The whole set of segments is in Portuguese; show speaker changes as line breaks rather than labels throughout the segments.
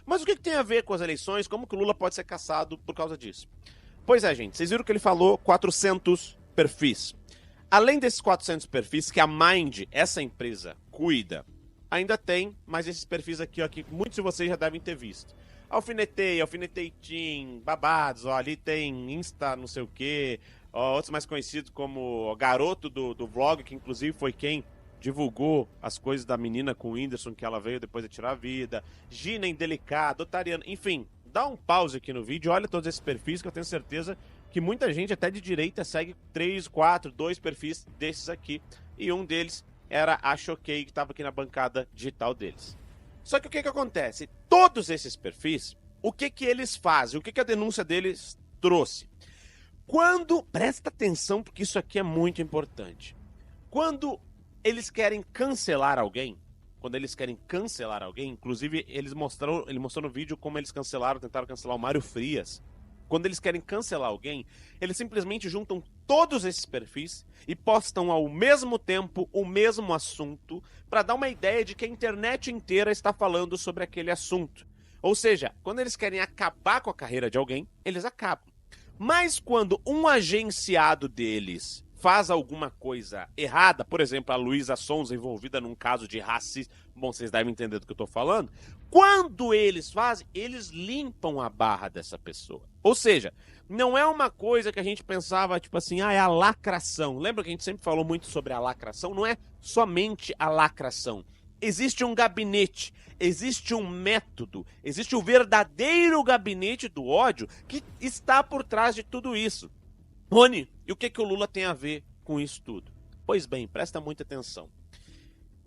Mas o que tem a ver com as eleições? Como que o Lula pode ser caçado por causa disso? Pois é, gente, vocês viram que ele falou 400 perfis. Além desses 400 perfis que a Mind, essa empresa, cuida, ainda tem mais esses perfis aqui, ó, que muitos de vocês já devem ter visto. Alfinetei Team, Babados, ó, ali tem Insta, não sei o quê, ó, outros mais conhecidos como o garoto do vlog, que inclusive foi quem divulgou as coisas da menina com o Whindersson, que ela veio depois de tirar a vida, Gina Indelicado, Otariano, enfim, dá um pause aqui no vídeo, olha todos esses perfis que eu tenho certeza que muita gente, até de direita, segue 3, 4, 2 perfis desses aqui, e um deles era a Choquei, que estava aqui na bancada digital deles. Só que o que acontece? Todos esses perfis, o que eles fazem? O que a denúncia deles trouxe? Presta atenção, porque isso aqui é muito importante. Quando eles querem cancelar alguém, inclusive ele mostrou no vídeo como eles tentaram cancelar o Mário Frias. Quando eles querem cancelar alguém, eles simplesmente juntam todos esses perfis e postam ao mesmo tempo o mesmo assunto para dar uma ideia de que a internet inteira está falando sobre aquele assunto. Ou seja, quando eles querem acabar com a carreira de alguém, eles acabam. Mas quando um agenciado deles faz alguma coisa errada, por exemplo, a Luísa Sonza envolvida num caso de racismo, bom, vocês devem entender do que eu tô falando, quando eles fazem, eles limpam a barra dessa pessoa. Ou seja, não é uma coisa que a gente pensava, tipo assim, é a lacração. Lembra que a gente sempre falou muito sobre a lacração? Não é somente a lacração. Existe um gabinete, existe um método, existe o verdadeiro gabinete do ódio que está por trás de tudo isso. Rony, e o que o Lula tem a ver com isso tudo? Pois bem, presta muita atenção.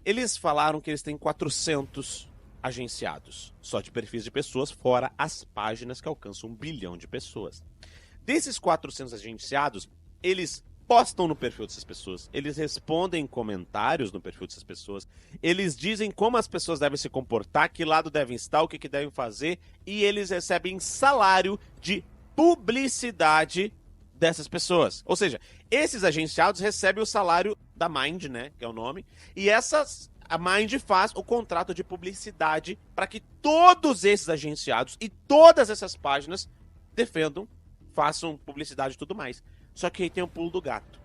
Eles falaram que eles têm 400 agenciados, só de perfis de pessoas, fora as páginas que alcançam 1 bilhão de pessoas. Desses 400 agenciados, eles postam no perfil dessas pessoas, eles respondem comentários no perfil dessas pessoas, eles dizem como as pessoas devem se comportar, que lado devem estar, o que devem fazer, e eles recebem salário de publicidade dessas pessoas. Ou seja, esses agenciados recebem o salário da Mind, né, que é o nome, e a Mind faz o contrato de publicidade para que todos esses agenciados e todas essas páginas defendam, façam publicidade e tudo mais. Só que aí tem um pulo do gato.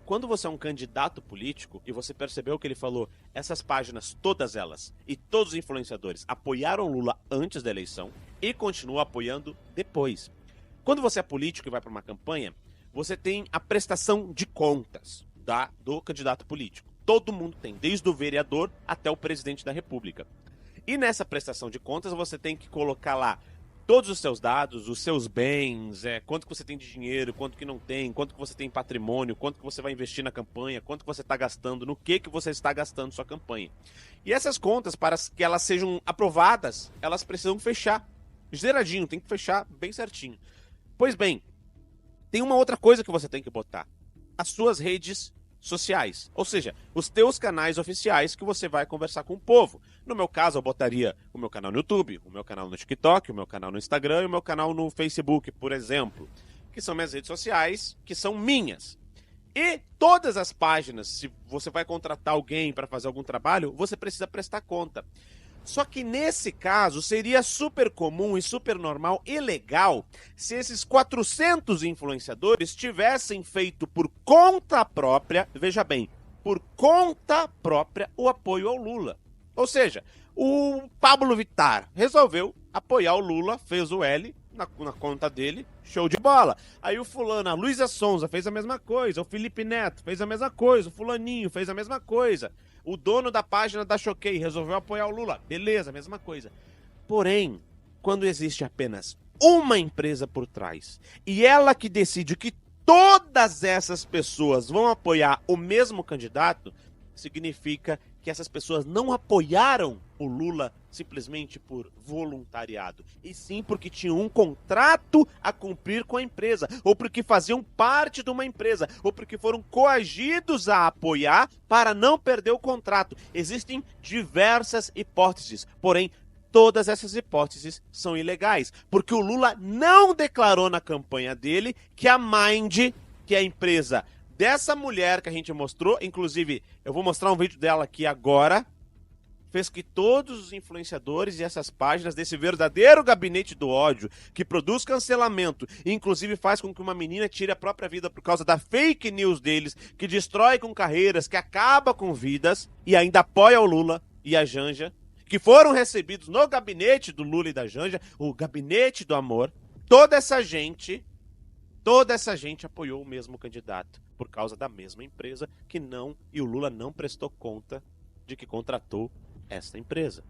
Quando você é um candidato político e você percebeu que ele falou, essas páginas, todas elas, e todos os influenciadores apoiaram Lula antes da eleição e continuam apoiando depois. Quando você é político e vai para uma campanha, você tem a prestação de contas do candidato político. Todo mundo tem, desde o vereador até o presidente da República. E nessa prestação de contas você tem que colocar lá todos os seus dados, os seus bens, quanto que você tem de dinheiro, quanto que não tem, quanto que você tem em patrimônio, quanto que você vai investir na campanha, quanto que você está gastando, no que você está gastando sua campanha. E essas contas, para que elas sejam aprovadas, elas precisam fechar zeradinho, tem que fechar bem certinho. Pois bem, tem uma outra coisa que você tem que botar. As suas redes sociais. Ou seja, os teus canais oficiais que você vai conversar com o povo. No meu caso, eu botaria o meu canal no YouTube, o meu canal no TikTok, o meu canal no Instagram e o meu canal no Facebook, por exemplo. Que são minhas redes sociais, que são minhas. E todas as páginas, se você vai contratar alguém para fazer algum trabalho, você precisa prestar conta. Só que nesse caso seria super comum e super normal e legal se esses 400 influenciadores tivessem feito por conta própria, veja bem, por conta própria o apoio ao Lula. Ou seja, o Pablo Vittar resolveu apoiar o Lula, fez o L na conta dele, show de bola. Aí o fulano, a Luísa Sonza fez a mesma coisa, o Felipe Neto fez a mesma coisa, o fulaninho fez a mesma coisa. O dono da página da Choquei resolveu apoiar o Lula. Beleza, mesma coisa. Porém, quando existe apenas uma empresa por trás e ela que decide que todas essas pessoas vão apoiar o mesmo candidato, significa que essas pessoas não apoiaram o Lula simplesmente por voluntariado, e sim porque tinham um contrato a cumprir com a empresa, ou porque faziam parte de uma empresa, ou porque foram coagidos a apoiar para não perder o contrato. Existem diversas hipóteses, porém, todas essas hipóteses são ilegais, porque o Lula não declarou na campanha dele que a Mind, que é a empresa dessa mulher que a gente mostrou, inclusive, eu vou mostrar um vídeo dela aqui agora, fez que todos os influenciadores e essas páginas desse verdadeiro gabinete do ódio, que produz cancelamento e inclusive faz com que uma menina tire a própria vida por causa da fake news deles, que destrói com carreiras, que acaba com vidas e ainda apoia o Lula e a Janja, que foram recebidos no gabinete do Lula e da Janja, o gabinete do amor, toda essa gente apoiou o mesmo candidato por causa da mesma empresa e o Lula não prestou conta de que contratou essa empresa.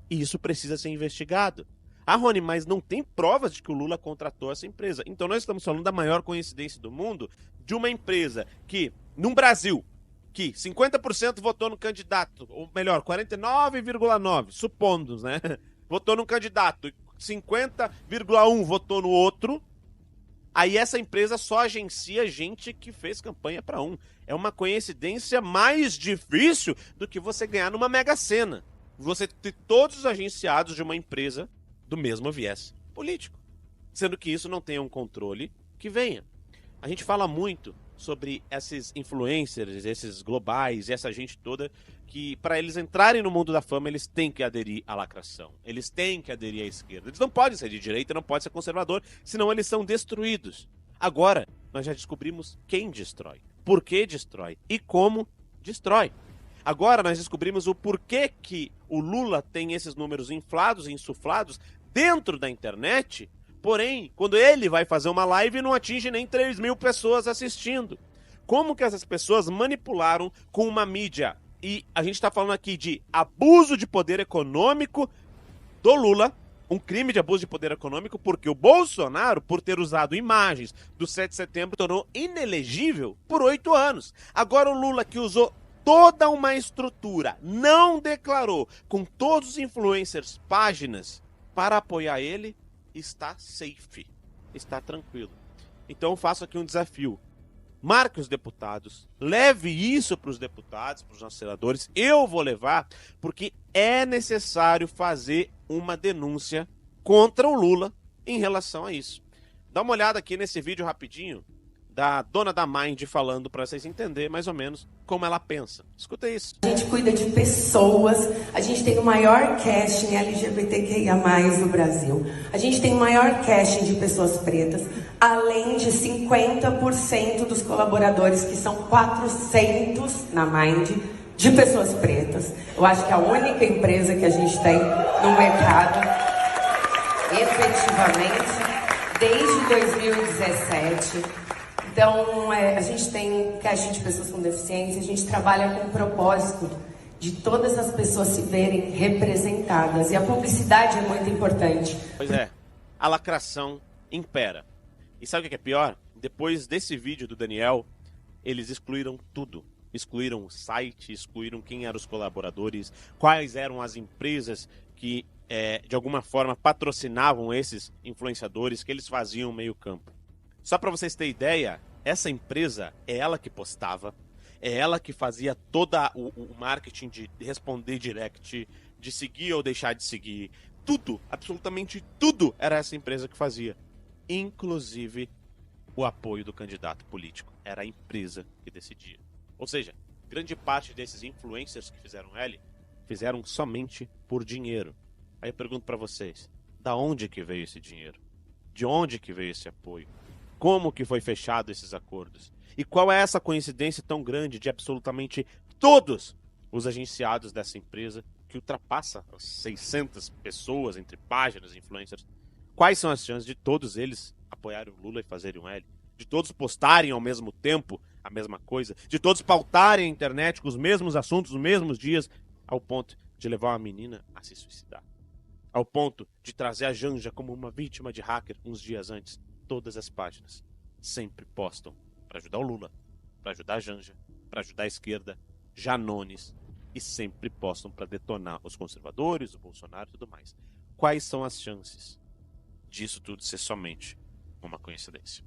E isso precisa ser investigado. Ah, Rony, mas não tem provas de que o Lula contratou essa empresa. Então nós estamos falando da maior coincidência do mundo, de uma empresa que, num Brasil, que 50% votou no candidato, ou melhor, 49,9%, supondo, né? Votou num candidato, 50,1% votou no outro. Aí essa empresa só agencia gente que fez campanha para um. É uma coincidência mais difícil do que você ganhar numa Mega Sena. Você ter todos os agenciados de uma empresa do mesmo viés político. Sendo que isso não tem um controle que venha. A gente fala muito sobre esses influencers, esses globais e essa gente toda que, para eles entrarem no mundo da fama, eles têm que aderir à lacração. Eles têm que aderir à esquerda. Eles não podem ser de direita, não podem ser conservador, senão eles são destruídos. Agora, nós já descobrimos quem destrói, por que destrói e como destrói. Agora nós descobrimos o porquê que o Lula tem esses números inflados e insuflados dentro da internet. Porém, quando ele vai fazer uma live, não atinge nem 3 mil pessoas assistindo. Como que essas pessoas manipularam com uma mídia? E a gente está falando aqui de abuso de poder econômico do Lula, um crime de abuso de poder econômico, porque o Bolsonaro, por ter usado imagens do 7 de setembro, tornou inelegível por 8 anos. Agora o Lula, que usou toda uma estrutura, não declarou com todos os influencers páginas para apoiar ele, está safe, está tranquilo. Então eu faço aqui um desafio. Marque os deputados, leve isso para os deputados, para os nossos senadores. Eu vou levar, porque é necessário fazer uma denúncia contra o Lula em relação a isso. Dá uma olhada aqui nesse vídeo rapidinho da dona da Mind falando para vocês entenderem mais ou menos como ela pensa. Escuta isso.
A gente cuida de pessoas, a gente tem o maior casting LGBTQIA+, no Brasil. A gente tem o maior casting de pessoas pretas, além de 50% dos colaboradores, que são 400 na Mind, de pessoas pretas. Eu acho que é a única empresa que a gente tem no mercado, efetivamente, desde 2017. Então, a gente tem casting de pessoas com deficiência, a gente trabalha com o propósito de todas as pessoas se verem representadas. E a publicidade é muito importante.
Pois é, a lacração impera. E sabe o que é pior? Depois desse vídeo do Daniel, eles excluíram tudo. Excluíram o site, excluíram quem eram os colaboradores, quais eram as empresas que, de alguma forma, patrocinavam esses influenciadores, que eles faziam meio campo. Só para vocês terem ideia, essa empresa é ela que postava, é ela que fazia todo o marketing de responder direct, de seguir ou deixar de seguir. Tudo, absolutamente tudo era essa empresa que fazia. Inclusive o apoio do candidato político. Era a empresa que decidia. Ou seja, grande parte desses influencers que fizeram L, fizeram somente por dinheiro. Aí eu pergunto para vocês, da onde que veio esse dinheiro? De onde que veio esse apoio? Como que foi fechado esses acordos? E qual é essa coincidência tão grande de absolutamente todos os agenciados dessa empresa, que ultrapassa as 600 pessoas entre páginas e influencers? Quais são as chances de todos eles apoiarem o Lula e fazerem um L? De todos postarem ao mesmo tempo a mesma coisa? De todos pautarem a internet com os mesmos assuntos, nos mesmos dias, ao ponto de levar uma menina a se suicidar? Ao ponto de trazer a Janja como uma vítima de hacker uns dias antes? Todas as páginas sempre postam para ajudar o Lula, para ajudar a Janja, para ajudar a esquerda, Janones, e sempre postam para detonar os conservadores, o Bolsonaro e tudo mais. Quais são as chances disso tudo ser somente uma coincidência?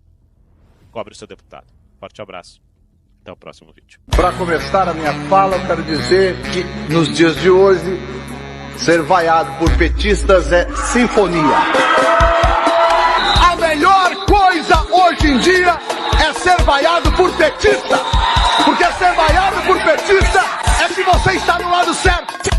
Cobre o seu deputado. Forte abraço. Até o próximo vídeo.
Para começar a minha fala, eu quero dizer que nos dias de hoje, ser vaiado por petistas é sinfonia. A melhor coisa hoje em dia é ser vaiado por petista. Porque ser vaiado por petista é que você está no lado certo.